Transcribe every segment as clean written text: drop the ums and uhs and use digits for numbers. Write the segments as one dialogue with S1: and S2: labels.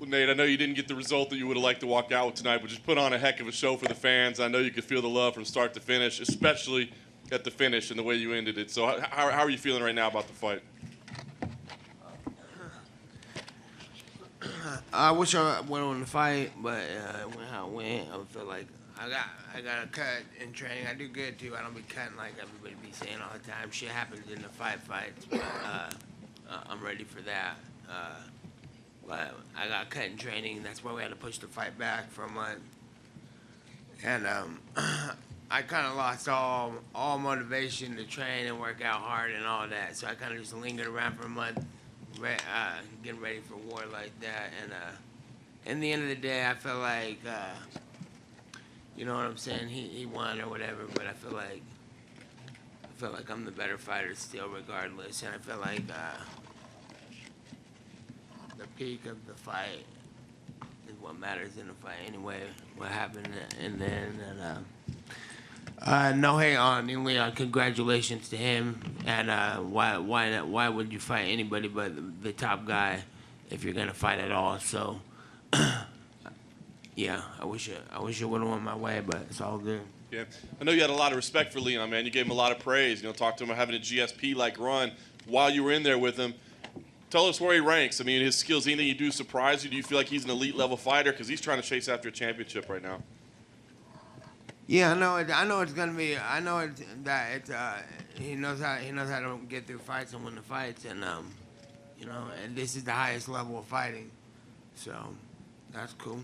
S1: Well, Nate, I know you didn't get the result that you would have liked to walk out with tonight, but just put on a heck of a show for the fans. I know you could feel the love from start to finish, especially at the finish and the way you ended it. So how are you feeling right now about the fight?
S2: I wish I went on the fight, but when I went, I feel like I got a cut in training. I do good too. I don't be cutting like everybody be saying all the time. Shit happens in the fights, but I'm ready for that. But I got cut in training. That's why we had to push the fight back for a month. And I kind of lost all motivation to train and work out hard and all that. So I kind of just lingered around for a month, getting ready for war like that. And in the end of the day, I feel like, you know what I'm saying? He won or whatever, but I feel like I'm the better fighter still, regardless. And I feel like the peak of the fight is what matters in the fight anyway. What happened and then no hate on Leon. Congratulations to him. And why would you fight anybody but the top guy if you're gonna fight at all? So yeah, I wish it would have went my way, but it's all good.
S1: Yeah, I know you had a lot of respect for Leon, man. You gave him a lot of praise. You know, talked to him about having a GSP-like run while you were in there with him. Tell us where he ranks. I mean, his skills, anything you do surprise you? Do you feel like he's an elite level fighter? Because he's trying to chase after a championship right now.
S2: Yeah, I know it's gonna be. I know he knows how to get through fights and win the fights, and you know, and this is the highest level of fighting, so that's cool.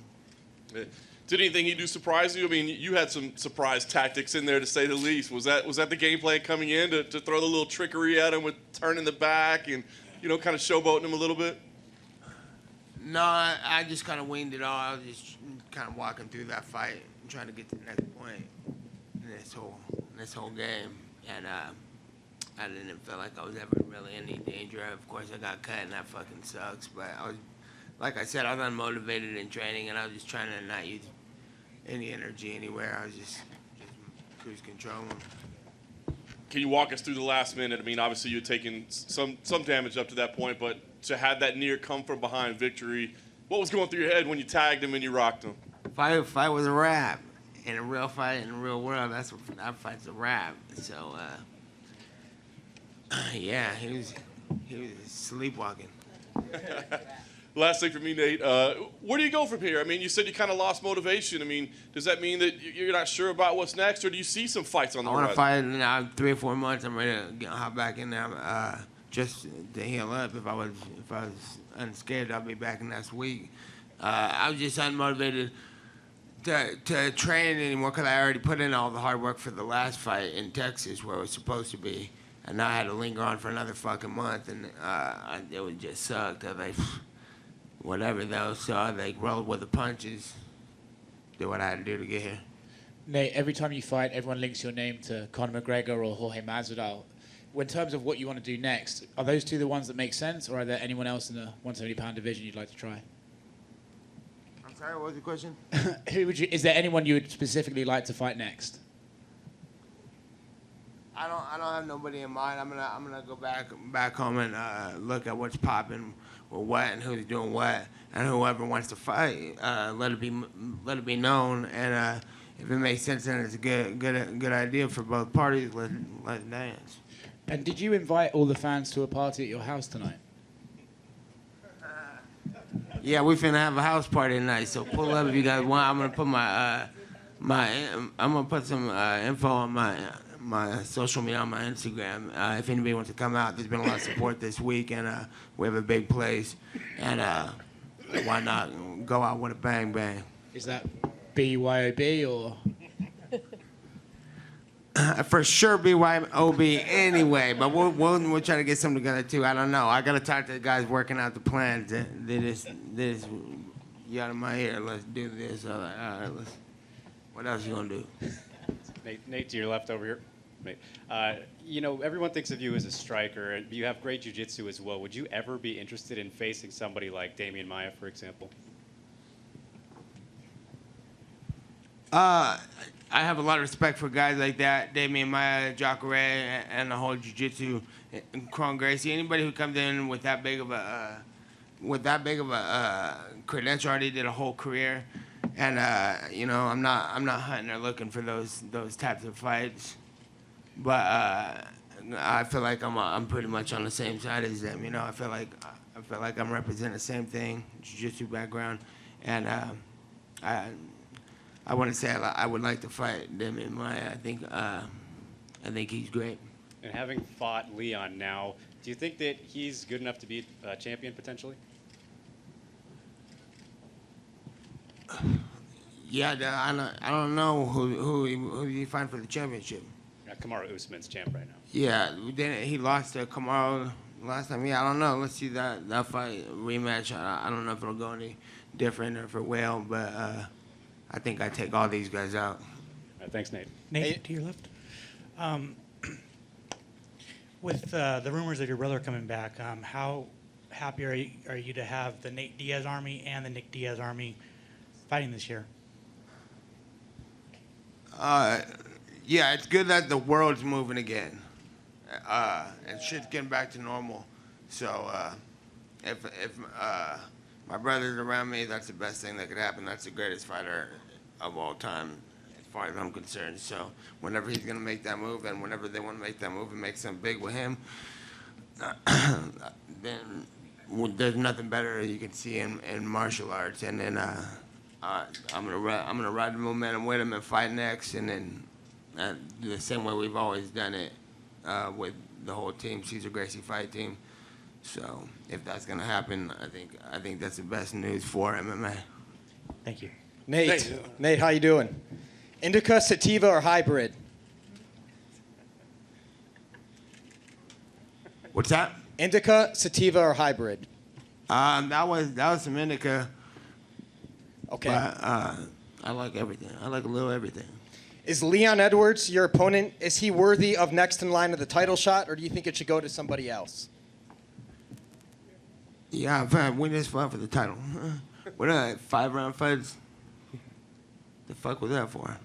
S1: Yeah. Did anything he do surprise you? I mean, you had some surprise tactics in there, to say the least. Was that the game plan coming in to throw the little trickery at him with turning the back and, you know, kind of showboating him a little bit?
S2: No, I just kind of winged it all. I was just kind of walking through that fight and trying to get to the next point in this whole game. And I didn't feel like I was ever really in any danger. Of course, I got cut, and that fucking sucks. But like I said, I was unmotivated in training, and I was just trying to not use any energy anywhere. I was just cruise controlling.
S1: Can you walk us through the last minute? I mean, obviously you had taken some damage up to that point, but to have that near come from behind victory, what was going through your head when you tagged him and you rocked him?
S2: Fight was a wrap. In a real fight, in the real world, that fight's a wrap. So, yeah, he was sleepwalking.
S1: Last thing for me, Nate, where do you go from here? I mean, you said you kind of lost motivation. I mean, does that mean that you're not sure about what's next, or do you see some fights on the horizon?
S2: I want to fight in 3 or 4 months. I'm ready to hop back in there just to heal up. If I was unscared, I'll be back next week. I was just unmotivated to train anymore because I already put in all the hard work for the last fight in Texas where it was supposed to be. And now I had to linger on for another fucking month, and it would just sucked. I was like, whatever though, so I like rolled with the punches, did what I had to do to get here.
S3: Nate, every time you fight, everyone links your name to Conor McGregor or Jorge Masvidal. In terms of what you want to do next, are those two the ones that make sense, or are there anyone else in the 170-pound division you'd like to try?
S2: I'm sorry, what was the question?
S3: Is there anyone you would specifically like to fight next?
S2: I don't have nobody in mind. I'm gonna go back home and look at what's popping with what and who's doing what, and whoever wants to fight, let it be known. And if it makes sense and it's a good idea for both parties, let's dance.
S3: And did you invite all the fans to a party at your house tonight?
S2: Yeah, we finna have a house party tonight, so pull up if you guys want. I'm gonna put I'm gonna put some info on my social media on my Instagram. If anybody wants to come out, there's been a lot of support this week, and we have a big place, and why not go out with a bang bang?
S3: Is that BYOB or?
S2: For sure BYOB anyway, but we'll try to get something together too. I don't know. I gotta talk to the guys working out the plans. This you out of my ear. Let's do this. All right, what else you gonna do?
S4: Nate, to your left over here. Nate. You know, everyone thinks of you as a striker, and you have great jiu-jitsu as well. Would you ever be interested in facing somebody like Damian Maia, for example?
S2: I have a lot of respect for guys like that, Damian Maia, Jacare, and the whole jiu-jitsu, and Kron Gracie. Anybody who comes in with that big of a with that big of a credential, already did a whole career, and you know, I'm not hunting or looking for those types of fights, but I feel like I'm pretty much on the same side as them. You know, I feel like I'm representing the same thing, jiu-jitsu background, and I wouldn't say I would like to fight Damian Maia. I think he's great.
S4: And having fought Leon now, do you think that he's good enough to be a champion potentially?
S2: Yeah, I don't know who he fight for the championship.
S4: Kamaru Usman's champ right now.
S2: Yeah, then he lost to Kamaru last time. Yeah, I don't know. Let's see that fight rematch. I don't know if it'll go any different or if it will, but I think I take all these guys out.
S4: All right, thanks, Nate.
S5: Nate, to your left. With the rumors of your brother coming back, how happy are you to have the Nate Diaz Army and the Nick Diaz Army fighting this year?
S2: Yeah, it's good that the world's moving again, and shit's getting back to normal. So if my brother's around me, that's the best thing that could happen. That's the greatest fighter of all time, as far as I'm concerned. So whenever he's gonna make that move, and whenever they want to make that move and make something big with him, then there's nothing better you can see in martial arts. And then I'm gonna ride the momentum with him and fight next, and then the same way we've always done it with the whole team, Cesar Gracie fight team. So if that's gonna happen, I think that's the best news for MMA.
S5: Thank you.
S6: Nate, how you doing? Indica, sativa, or hybrid?
S2: What's that?
S6: Indica, sativa, or hybrid?
S2: That was some indica.
S6: Okay.
S2: But I like everything. I like a little everything.
S6: Is Leon Edwards your opponent? Is he worthy of next in line of the title shot, or do you think it should go to somebody else?
S2: Yeah, we just fought for the title. What are 5-round fights? The fuck was that for?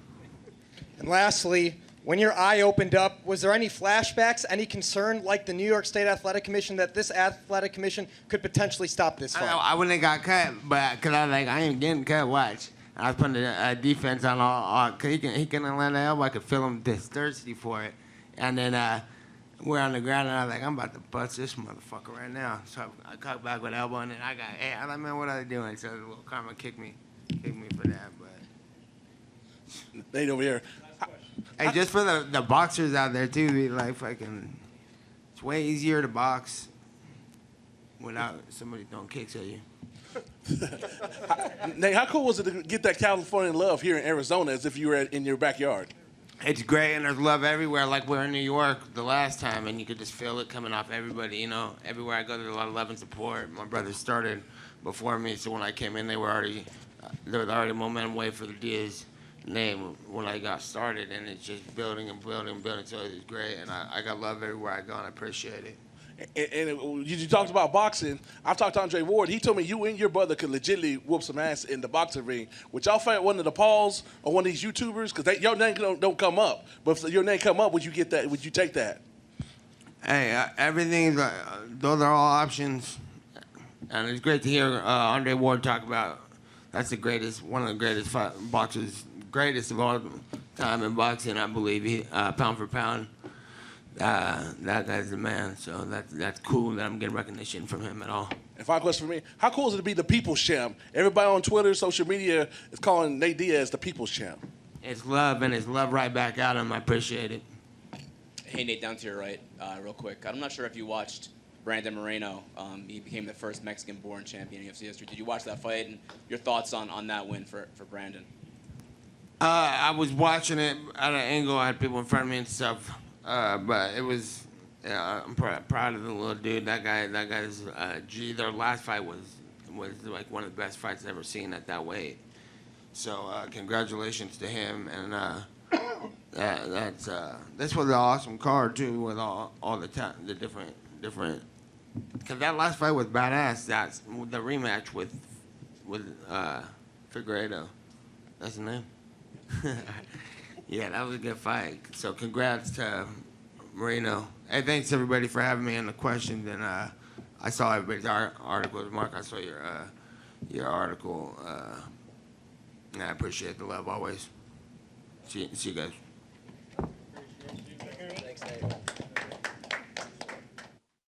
S6: And lastly, when your eye opened up, was there any flashbacks, any concern, like the New York State Athletic Commission, that this athletic commission could potentially stop this fight?
S2: I wouldn't have got cut, but because I ain't getting cut. Watch. I was putting the defense on all cause he can land the elbow. I could feel him just thirsty for it, and then we're on the ground, and I was like, I'm about to bust this motherfucker right now. So I caught back with the elbow, and then I got, hey, I don't know what I was doing. So little karma kicked me for that. But
S7: Nate over here.
S2: hey, just for the boxers out there too, be like fucking, it's way easier to box without somebody throwing kicks at you.
S7: Nate, how cool was it to get that California love here in Arizona as if you were in your backyard?
S2: It's great, and there's love everywhere. Like we were in New York the last time, and you could just feel it coming off everybody. You know, everywhere I go, there's a lot of love and support. My brothers started before me, so when I came in, there was already momentum way for the Diaz name when I got started, and it's just building and building and building. So it's great, and I got love everywhere I go, and I appreciate it.
S7: And you talked about boxing. I've talked to Andre Ward. He told me you and your brother could legitimately whoop some ass in the boxing ring. Would y'all fight one of the Pauls or one of these YouTubers? Because your name don't come up. But if your name come up, would you get that? Would you take that?
S2: Hey, everything, those are all options. And it's great to hear Andre Ward talk about that's the greatest, one of the greatest boxers, greatest of all time in boxing, I believe, pound for pound. That guy's the man, so that's cool that I'm getting recognition from him at all.
S7: And final question for me: how cool is it to be the People's Champ? Everybody on Twitter, social media is calling Nate Diaz the People's Champ.
S2: It's love, and it's love right back at him. I appreciate it.
S8: Hey, Nate, down to your right, real quick. I'm not sure if you watched Brandon Moreno. He became the first Mexican-born champion in UFC history. Did you watch that fight, and your thoughts on that win for Brandon?
S2: I was watching it at an angle. I had people in front of me and stuff. But it was, I'm proud of the little dude. That guy's their last fight was like one of the best fights I've ever seen at that weight. So congratulations to him, and this was an awesome card too, with all the different. Cause that last fight was badass. That's the rematch with Figueiredo. That's the name. Yeah, that was a good fight. So congrats to Moreno. Hey, thanks everybody for having me and the questions, and I saw everybody's articles. Mark, I saw your article. And I appreciate the love always. See you guys.